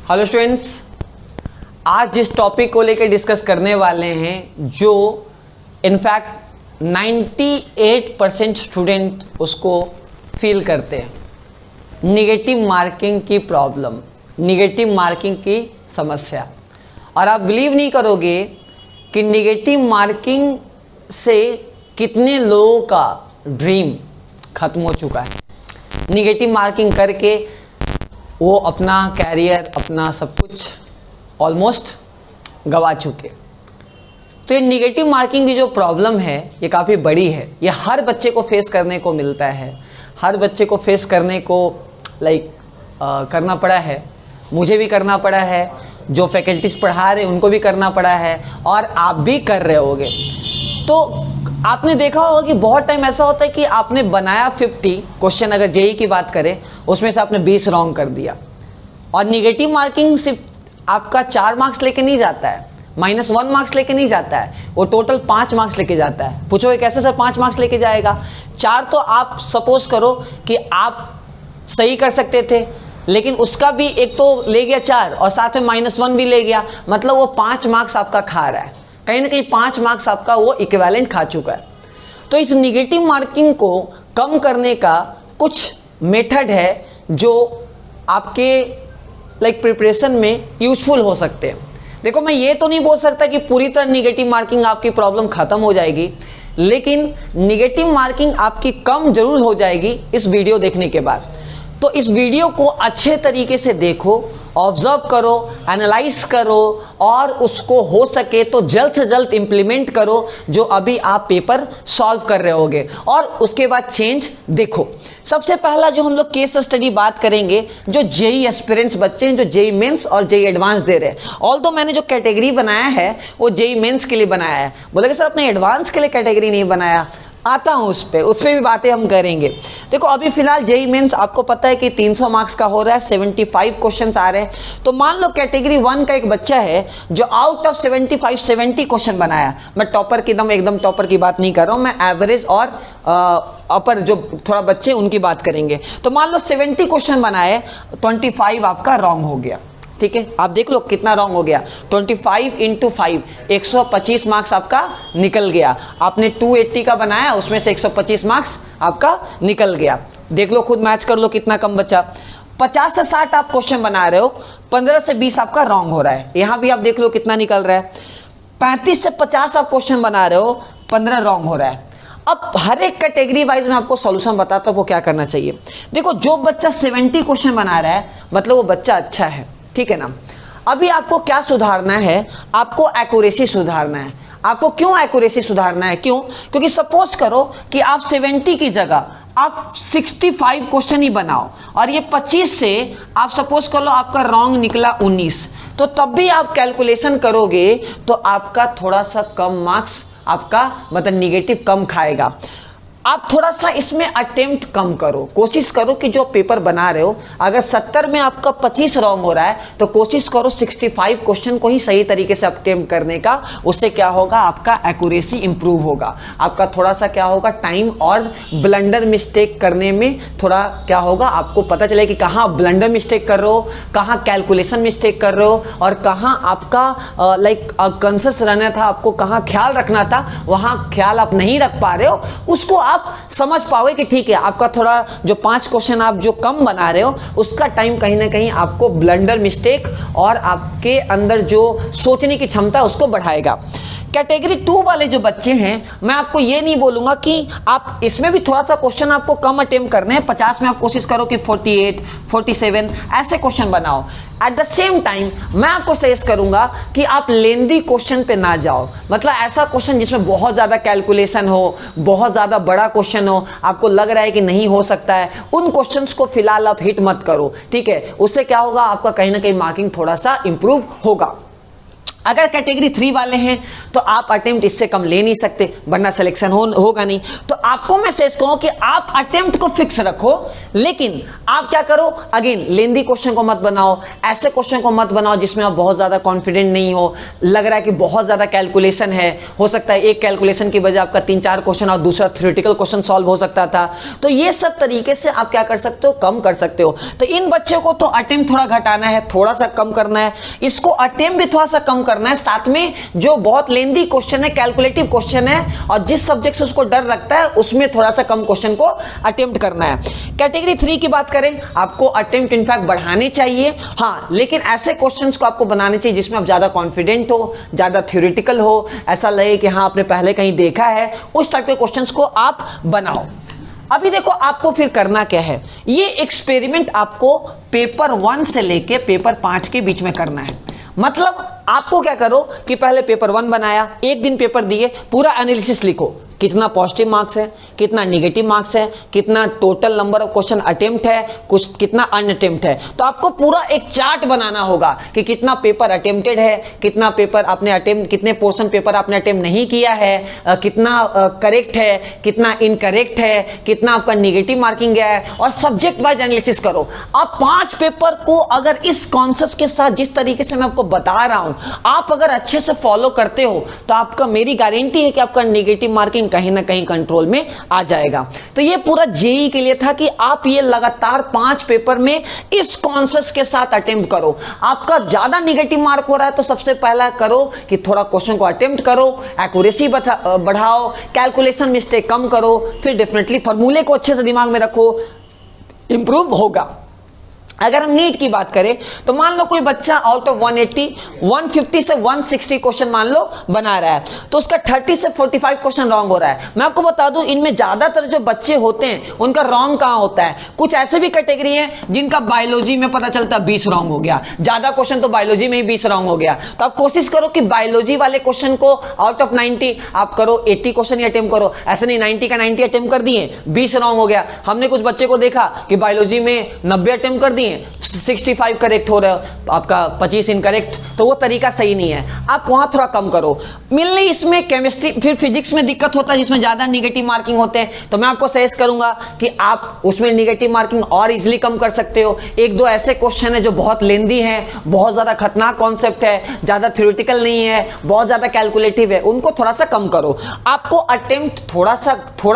Hello students, आज जिस topic को लेकर डिस्कस करने वाले हैं जो इनफैक्ट 98% स्टूडेंट उसको फील करते हैं, निगेटिव मार्किंग की प्रॉब्लम, निगेटिव मार्किंग की समस्या। और आप बिलीव नहीं करोगे कि निगेटिव मार्किंग से कितने लोगों का ड्रीम खत्म हो चुका है। निगेटिव मार्किंग करके वो अपना कैरियर, अपना सब कुछ ऑलमोस्ट गवा चुके। तो ये निगेटिव मार्किंग की जो प्रॉब्लम है ये काफ़ी बड़ी है। ये हर बच्चे को फेस करने को मिलता है, हर बच्चे को फेस करने को करना पड़ा है। मुझे भी करना पड़ा है, जो फैकल्टीज पढ़ा रहे उनको भी करना पड़ा है, और आप भी कर रहे होगे। तो आपने देखा होगा कि बहुत टाइम ऐसा होता है कि आपने बनाया 50 क्वेश्चन, अगर जेई की बात करें, उसमें से आपने 20 रॉन्ग कर दिया। और निगेटिव मार्किंग सिर्फ आपका 4 मार्क्स लेके नहीं जाता है, -1 मार्क्स लेके नहीं जाता है, वो टोटल 5 मार्क्स लेके जाता है। पूछोगे कैसे सर 5 मार्क्स लेके जाएगा? 4 तो आप सपोज करो कि आप सही कर सकते थे, लेकिन उसका भी एक तो ले गया 4 और साथ में -1 भी ले गया, मतलब वो 5 मार्क्स आपका खा रहा है। कहीं ना कहीं 5 मार्क्स आपका वो इक्विवेलेंट खा चुका है। तो इस निगेटिव मार्किंग को कम करने का कुछ मेथड है जो आपके प्रिपरेशन में यूजफुल हो सकते हैं। देखो, मैं ये तो नहीं बोल सकता कि पूरी तरह निगेटिव मार्किंग आपकी प्रॉब्लम खत्म हो जाएगी, लेकिन निगेटिव मार्किंग आपकी कम जरूर हो जाएगी इस वीडियो देखने के बाद। तो इस वीडियो को अच्छे तरीके से देखो, ऑब्जर्व करो, एनालाइज करो, और उसको हो सके तो जल्द से जल्द इंप्लीमेंट करो जो अभी आप पेपर सॉल्व कर रहे होगे, और उसके बाद चेंज देखो। सबसे पहला जो हम लोग केस स्टडी बात करेंगे, जो जेई एस्पिरेंट्स बच्चे हैं जो जेई मेंस और जेई एडवांस दे रहे हैं। ऑल्दो मैंने जो कैटेगरी बनाया है वो जेई मेंस के लिए बनाया है। बोलेंगे सर आपने एडवांस के लिए कैटेगरी नहीं बनाया। आता हूँ उस पर भी बातें हम करेंगे। देखो, अभी फिलहाल जेई मेंस आपको पता है कि 300 मार्क्स का हो रहा है, 75 क्वेश्चंस आ रहे हैं। तो मान लो कैटेगरी 1 का एक बच्चा है जो आउट ऑफ 75 70 क्वेश्चन बनाया। मैं टॉपर की एकदम टॉपर की बात नहीं कर रहा हूँ, मैं एवरेज और अपर जो थोड़ा बच्चे उनकी बात करेंगे। तो मान लो 70 क्वेश्चन बनाए, 25 आपका रॉन्ग हो गया। ठीक है, आप देख लो कितना रॉन्ग हो गया। 25 × 5 125 मार्क्स आपका निकल गया। आपने 280 का बनाया, उसमें से 125 मार्क्स आपका निकल गया। देख लो, खुद मैच कर लो कितना कम बचा। 50 से 60 आप क्वेश्चन बना रहे हो, 15 से 20 आपका रॉन्ग हो रहा है। यहां भी आप देख लो कितना निकल रहा है। 35 से 50 आप क्वेश्चन बना रहे हो, 15 रॉन्ग हो रहा है। अब हर एक कैटेगरी वाइज मैं आपको सॉल्यूशन बताता हूं वो क्या करना चाहिए। देखो, जो बच्चा 70 क्वेश्चन बना रहा है मतलब वो बच्चा अच्छा है, ठीक है ना। अभी आपको क्या सुधारना है? आपको एक्यूरेसी सुधारना है। आपको क्यों एक्यूरेसी सुधारना है? क्योंकि सपोज करो कि आप 70 की जगह आप 65 क्वेश्चन ही बनाओ, और ये 25 से आप सपोज कर लो आपका रॉन्ग निकला 19, तो तब भी आप कैलकुलेशन करोगे तो आपका थोड़ा सा कम मार्क्स, आपका मतलब निगेटिव कम खाएगा। आप थोड़ा सा इसमें अटेम्प्ट कम करो, कोशिश करो कि जो पेपर बना रहे हो, अगर 70 में आपका 25 रॉन्ग हो रहा है तो कोशिश करो 65 क्वेश्चन को ही सही तरीके से अटेम्प्ट करने का। उससे क्या होगा, आपका एक्यूरेसी इंप्रूव होगा, आपका थोड़ा सा क्या होगा, टाइम और ब्लंडर मिस्टेक करने में थोड़ा क्या होगा, आपको पता चले कि कहाँ ब्लंडर मिस्टेक कर रहे हो, कहाँ कैलकुलेशन मिस्टेक कर रहे हो, और कहाँ आपका कॉन्शियस रहना था, आपको कहाँ ख्याल रखना था, वहाँ ख्याल आप नहीं रख पा रहे हो। उसको आप समझ पाओगे कि ठीक है, आपका थोड़ा जो 5 क्वेश्चन आप जो कम बना रहे हो उसका टाइम कहीं ना कहीं आपको ब्लंडर मिस्टेक और आपके अंदर जो सोचने की क्षमता है उसको बढ़ाएगा। कैटेगरी 2 वाले जो बच्चे हैं, मैं आपको ये नहीं बोलूंगा कि आप इसमें भी थोड़ा सा क्वेश्चन आपको कम अटेम्प्ट करने हैं। 50 में आप कोशिश करो कि 48, 47 ऐसे क्वेश्चन बनाओ। एट द सेम टाइम मैं आपको सजेस्ट करूंगा कि आप लेंदी क्वेश्चन पे ना जाओ, मतलब ऐसा क्वेश्चन जिसमें बहुत ज्यादा कैलकुलेशन हो, बहुत ज्यादा बड़ा क्वेश्चन हो, आपको लग रहा है कि नहीं हो सकता है, उन क्वेश्चंस को फिलहाल आप हिट मत करो। ठीक है, उससे क्या होगा, आपका कहीं ना कहीं मार्किंग थोड़ा सा इंप्रूव होगा। अगर कैटेगरी 3 वाले हैं तो आप अटेम्प्ट इससे कम ले नहीं सकते, वरना सिलेक्शन होगा नहीं। तो आपको मैं सजेस्ट करूं कि आप अटेम्प्ट को फिक्स रखो, लेकिन आप क्या करो, अगेन लेंदी क्वेश्चन को मत बनाओ, ऐसे क्वेश्चन को मत बनाओ जिसमें आप बहुत ज्यादा कॉन्फिडेंट नहीं हो, लग रहा है कि बहुत ज्यादा कैलकुलेशन है, हो सकता है एक कैलकुलेशन की वजह आपका 3-4 क्वेश्चन और दूसरा थ्योरेटिकल क्वेश्चन सॉल्व हो सकता था। तो ये सब तरीके से आप क्या कर सकते हो, कम कर सकते हो। तो इन बच्चों को तो अटेम्प्ट थोड़ा घटाना है, थोड़ा सा कम करना है, इसको अटेम्प्ट भी थोड़ा सा कम करना है, साथ में जो बहुत लेंदी क्वेश्चन है, कैलकुलेटिव क्वेश्चन है और जिस सब्जेक्ट से उसको डर लगता है उसमें थोड़ा सा कम क्वेश्चन को अटेम्प्ट करना है। कैटेगरी 3 की बात करें, आपको अटेम्प्ट इनफैक्ट बढ़ाने चाहिए, हाँ, लेकिन ऐसे क्वेश्चंस को आपको बनाने चाहिए जिसमें आप ज्यादा कॉन्फिडेंट हो, ज्यादा थ्योरेटिकल हो, ऐसा लगे कि हाँ आपने पहले कहीं देखा है, उस टाइप के क्वेश्चंस को आप बनाओ। अभी देखो आपको फिर करना क्या है, ये एक्सपेरिमेंट आपको पेपर 1 से लेके पेपर 5 के बीच में करना है। मतलब आपको क्या करो कि पहले पेपर 1 बनाया, एक दिन पेपर दिए, पूरा एनालिसिस लिखो, कितना पॉजिटिव मार्क्स है, कितना निगेटिव मार्क्स है, कितना total number of question attempt है, कुछ कितना अनअटेम्प्ट है। तो आपको पूरा एक चार्ट बनाना होगा कि कितना पेपर अटेम्प्टेड है, कितना पेपर आपने अटेम्प्ट, कितने पोर्शन पेपर आपने अटेम्प्ट नहीं किया है, कितना करेक्ट है, कितना इनकरेक्ट है, कितना आपका निगेटिव मार्किंग गया है, और सब्जेक्ट वाइज एनालिसिस करो। आप 5 पेपर को अगर इस कॉन्सेप्ट के साथ, जिस तरीके से मैं आपको बता रहा हूं, आप अगर अच्छे से फॉलो करते हो तो आपका, मेरी गारंटी है कि आपका निगेटिव मार्किंग कहीं ना कहीं कंट्रोल में आ जाएगा। तो ये पूरा जेईई के लिए था कि आप ये लगातार 5 पेपर में इस कॉन्सेप्ट के साथ अटेम्प्ट करो। आपका ज्यादा निगेटिव मार्क हो रहा है तो सबसे पहला करो कि थोड़ा क्वेश्चन को अटेम्प्ट करो, एक्यूरेसी बढ़ाओ, कैलकुलेशन मिस्टेक कम करो, फिर डेफिनेटली फॉर्मूले को अच्छे से दिमाग में रखो, इंप्रूव होगा। अगर हम नीट की बात करें तो मान लो कोई बच्चा आउट ऑफ 180, 150 से 160 क्वेश्चन मान लो बना रहा है, तो उसका 30 से 45 क्वेश्चन रॉन्ग हो रहा है। मैं आपको बता दूं, इनमें ज्यादातर जो बच्चे होते हैं उनका रॉन्ग कहां होता है, कुछ ऐसे भी कैटेगरी है जिनका बायोलॉजी में पता चलता है 20 रॉन्ग हो गया, ज्यादा क्वेश्चन तो बायोलॉजी में ही 20 रॉन्ग हो गया। तो आप कोशिश करो कि बायोलॉजी वाले क्वेश्चन को आउट ऑफ 90 आप करो 80 क्वेश्चन ही अटेम्प्ट करो, ऐसे नहीं 90 का 90 अटेम्प्ट कर दिए, 20 रॉन्ग हो गया। हमने कुछ बच्चे को देखा कि बायोलॉजी में 90 अटेम्प्ट कर दिए, 65 करेक्ट हो रहा है, आपका 25 इनकरेक्ट, तो वो तरीका सही नहीं है, आप वहां थोड़ा कम करो। मिलने इसमें केमिस्ट्री, फिर फिजिक्स में दिक्कत होता है जिसमें ज्यादा निगेटिव मार्किंग होते हैं, तो मैं आपको सजेस्ट करूंगा कि आप उसमें निगेटिव मार्किंग और इजीली कम कर सकते हो। 1-2 ऐसे क्वेश्चन है जो बहुत लेंदी है, बहुत ज्यादा खतरनाक कॉन्सेप्ट है, ज्यादा थ्योरेटिकल नहीं है, बहुत ज्यादा कैलकुलेटिव है, उनको थोड़ा सा कम करो। आपको अटेम्प्ट थोड़ा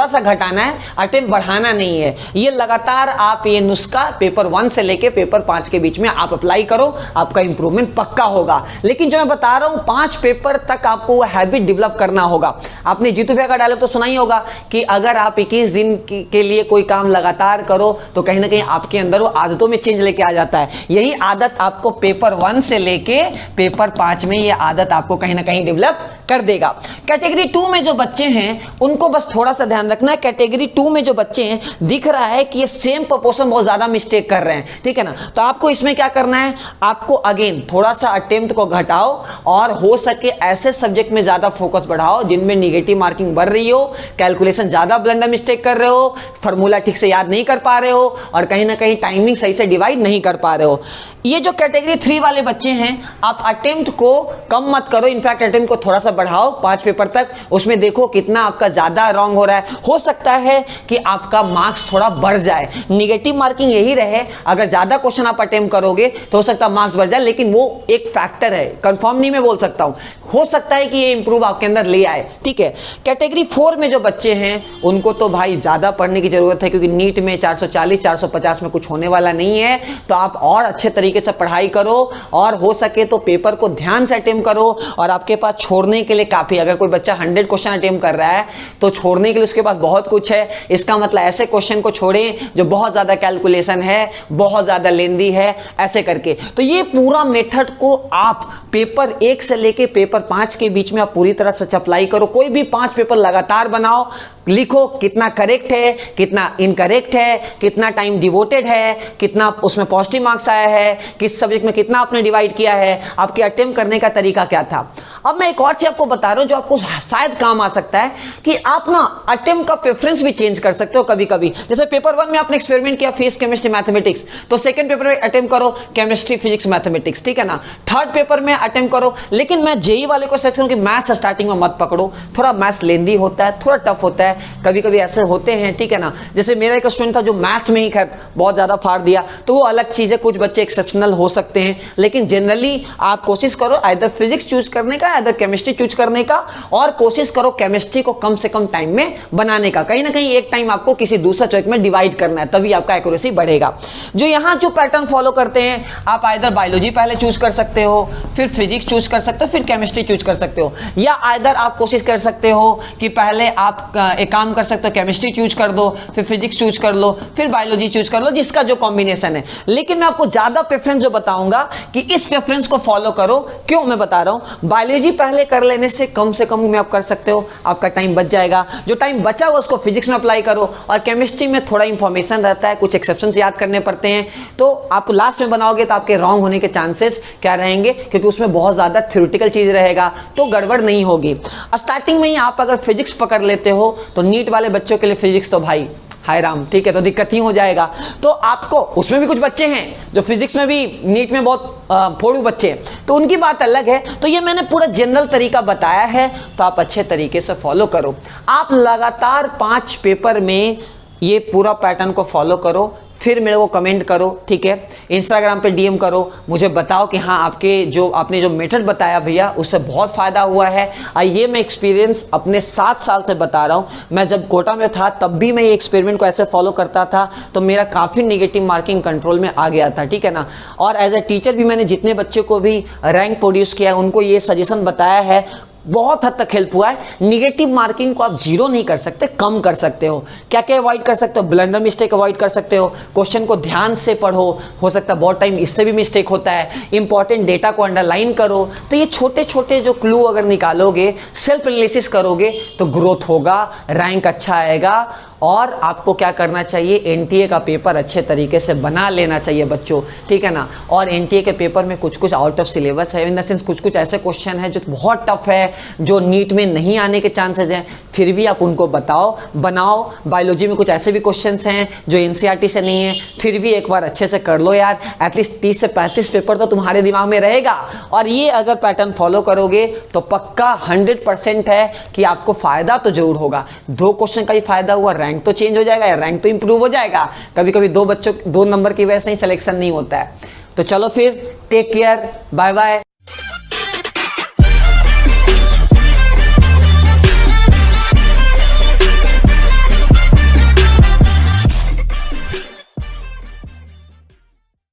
सा घटाना है, अटेम्प्ट बढ़ाना नहीं है। ये लगातार आप ये नुस्खा पेपर 1 से लेके पेपर 5 के बीच में आप अप्लाई करो, आपका इंप्रूवमेंट पक्का होगा। लेकिन जो मैं बता रहा हूं 5 पेपर तक आपको वो हैबिट डेवलप करना होगा। आपने जीतू भैया का डायलॉग तो सुना ही होगा कि अगर आप 21 दिन के लिए कोई काम लगातार करो तो कहीं ना कहीं आपके अंदर वो आदतों में चेंज लेके आ जाता है। यही आदत आपको पेपर 1 से लेके पेपर 5 में ये आदत आपको कहीं ना कहीं डेवलप कर देगा। कैटेगरी 2 में जो बच्चे हैं उनको बस थोड़ा सा ध्यान रखना है। कैटेगरी 2 में जो बच्चे हैं दिख रहा है कि ये सेम प्रोपोर्शन बहुत ज्यादा मिस्टेक कर रहे हैं, ठीक है ना। तो आपको इसमें क्या करना है, आपको अगेन थोड़ा सा अटेम्प्ट को घटाओ और हो सके ऐसे सब्जेक्ट में ज्यादा फोकस बढ़ाओ जिनमें निगेटिव मार्किंग बढ़ रही हो, कैलकुलेशन ज्यादा ब्लंडर मिस्टेक कर रहे हो, फॉर्मूला ठीक से याद नहीं कर पा रहे हो और कहीं ना कहीं टाइमिंग सही से डिवाइड नहीं कर पा रहे हो। ये जो कैटेगरी 3 वाले बच्चे हैं आप अटेम्प्ट को कम मत करो, इनफैक्ट अटेम्प्ट को थोड़ा सा बढ़ाओ 5 पेपर तक, उसमें देखो कितना आपका ज्यादा रॉन्ग हो रहा है। हो सकता है कि आपका मार्क्स थोड़ा बढ़ जाए, निगेटिव मार्किंग यही रहे, अगर ज्यादा क्वेश्चन आप अटेम्प्ट करोगे तो हो सकता है मार्क्स बढ़ जाए, लेकिन वो एक फैक्टर है, कंफर्म नहीं मैं बोल सकता हूं, हो सकता है कि ये इंप्रूव आपके अंदर ले आए, ठीक है। कैटेगरी 4 में जो बच्चे हैं उनको तो भाई ज्यादा पढ़ने की जरूरत है क्योंकि नीट में 440 450 में कुछ होने वाला नहीं है, तो आप और अच्छे तरीके से पढ़ाई करो और हो सके तो पेपर को ध्यान से अटेम्प्ट करो। और आपके पास छोड़ने के लिए काफी, अगर कोई बच्चा 100 क्वेश्चन अटेम्प्ट कर रहा है तो छोड़ने के लिए उसके पास बहुत कुछ है। इसका मतलब ऐसे क्वेश्चन को छोड़ें जो बहुत ज्यादा कैलकुलेशन है, बहुत ज्यादा लेंदी है, ऐसे करके। तो ये पूरा मेथड को आप पेपर 1 से लेके पेपर 5 के बीच में आप पूरी तरह से अप्लाई करो। कोई भी 5 पेपर लगातार बनाओ, लिखो कितना करेक्ट है, कितना इनकरेक्ट है, कितना टाइम डिवोटेड है, कितना उसमें पॉजिटिव मार्क्स आया है, किस सब्जेक्ट में कितना आपने डिवाइड किया है, आपके अटेम्प्ट करने का तरीका क्या था। अब मैं एक और चीज आपको बता रहा हूं जो आपको शायद काम आ सकता है कि आप ना अटेम्प्ट का प्रेफरेंस भी चेंज कर सकते हो कभी कभी। जैसे पेपर 1 में आपने एक्सपेरिमेंट किया फिजिक्स केमिस्ट्री मैथमेटिक्स, तो तो सेकंड पेपर में अटेम्प्ट करो केमिस्ट्री, फिजिक्स, मैथमेटिक्स, ठीक है ना। थर्ड पेपर में अटेम्प्ट करो, लेकिन मैं जेई वाले को सजेस्ट करूं कि मैथ्स स्टार्टिंग में मत पकड़ो, थोड़ा मैथ्स लेंदी होता है, थोड़ा टफ होता है, कभी कभी ऐसे होते हैं, ठीक है ना। जैसे मेरा एक स्टूडेंट था जो मैथ्स में ही खैर बहुत ज्यादा फाड़ दिया, तो वो अलग चीज है, कुछ बच्चे एक्सेप्शनल हो सकते हैं, लेकिन जनरली आप कोशिश करो आइदर फिजिक्स चूज करने का, आइदर केमिस्ट्री चूज करने का, और कोशिश करो केमिस्ट्री को कम से कम टाइम में बनाने का। कहीं ना कहीं एक टाइम आपको किसी दूसरा चॉइस में डिवाइड करना है, तभी आपका एक्यूरेसी बढ़ेगा। जो यहां जो पैटर्न फॉलो करते हैं, आप आइदर बायोलॉजी पहले चूज कर सकते हो, फिर फिजिक्स चूज कर सकते हो, फिर केमिस्ट्री चूज कर सकते हो, या आइदर आप कोशिश कर सकते हो कि पहले आप एक काम कर सकते हो, केमिस्ट्री चूज कर दो, फिर फिजिक्स चूज कर लो, फिर बायोलॉजी चूज कर लो, जिसका जो कॉम्बिनेशन है। लेकिन मैं आपको ज्यादा प्रेफरेंस जो बताऊंगा कि इस प्रेफरेंस को फॉलो करो। क्यों मैं बता रहा हूं, बायोलॉजी पहले कर लेने से कम में आप कर सकते हो, आपका टाइम बच जाएगा। जो टाइम बचा हुआ उसको फिजिक्स में अप्लाई करो, और केमिस्ट्री में थोड़ा इंफॉर्मेशन रहता है, कुछ एक्सेप्शंस याद करने पड़ते हैं, तो आप लास्ट में बनाओगे तो आपके रॉन्ग होने के चांसेस क्या रहेंगे, क्योंकि उसमें बहुत ज्यादा थ्योरेटिकल चीज रहेगा, तो गड़बड़ नहीं होगी। स्टार्टिंग में ही आप अगर फिजिक्स पकड़ लेते हो तो नीट वाले बच्चों के लिए फिजिक्स तो भाई हाय राम, ठीक है, तो दिक्कत ही हो जाएगा। तो आपको उसमें भी कुछ बच्चे हैं जो फिजिक्स में भी नीट में बहुत फोड़ू बच्चे हैं, तो उनकी बात अलग है। तो ये मैंने पूरा जनरल तरीका बताया है, तो आप अच्छे तरीके से फॉलो करो। आप लगातार 5 पेपर में ये पूरा पैटर्न को फॉलो करो, फिर मेरे को कमेंट करो, ठीक है, इंस्टाग्राम पे डीएम करो, मुझे बताओ कि हाँ आपने जो मेथड बताया भैया उससे बहुत फायदा हुआ है। ये मैं एक्सपीरियंस अपने 7 साल से बता रहा हूँ। मैं जब कोटा में था तब भी मैं ये एक्सपेरिमेंट को ऐसे फॉलो करता था, तो मेरा काफ़ी नेगेटिव मार्किंग कंट्रोल में आ गया था, ठीक है ना। और एज ए टीचर भी मैंने जितने बच्चों को भी रैंक प्रोड्यूस किया है उनको ये सजेशन बताया है, बहुत हद तक हेल्प हुआ है। निगेटिव मार्किंग को आप जीरो नहीं कर सकते, कम कर सकते हो। क्या क्या अवॉइड कर सकते हो, ब्लंडर मिस्टेक अवॉइड कर सकते हो, क्वेश्चन को ध्यान से पढ़ो, हो सकता है बहुत टाइम इससे भी मिस्टेक होता है, इंपॉर्टेंट डेटा को अंडरलाइन करो। तो ये छोटे छोटे जो क्लू अगर निकालोगे, सेल्फ एनालिसिस करोगे, तो ग्रोथ होगा, रैंक अच्छा आएगा। और आपको क्या करना चाहिए, एनटीए का पेपर अच्छे तरीके से बना लेना चाहिए बच्चों, ठीक है ना। और एनटीए के पेपर में कुछ कुछ आउट ऑफ सिलेबस है, इन द सेंस कुछ कुछ ऐसे क्वेश्चन है जो बहुत टफ है, जो नीट में नहीं आने के चांसेस हैं, फिर भी आप उनको बनाओ। बायोलॉजी में कुछ ऐसे भी क्वेश्चंस हैं जो एनसीईआरटी से नहीं है, फिर भी एक बार अच्छे से कर लो यार, एटलीस्ट 30 से 35 पेपर तो तुम्हारे दिमाग में रहेगा। और ये अगर पैटर्न फॉलो करोगे तो पक्का 100% है कि आपको फायदा तो जरूर होगा। 2 क्वेश्चन का ही फायदा हुआ, रैंक तो चेंज हो जाएगा या रैंक तो इंप्रूव हो जाएगा। कभी कभी 2 नंबर की वजह से ही सिलेक्शन नहीं होता है। तो चलो फिर, टेक केयर, बाय बाय।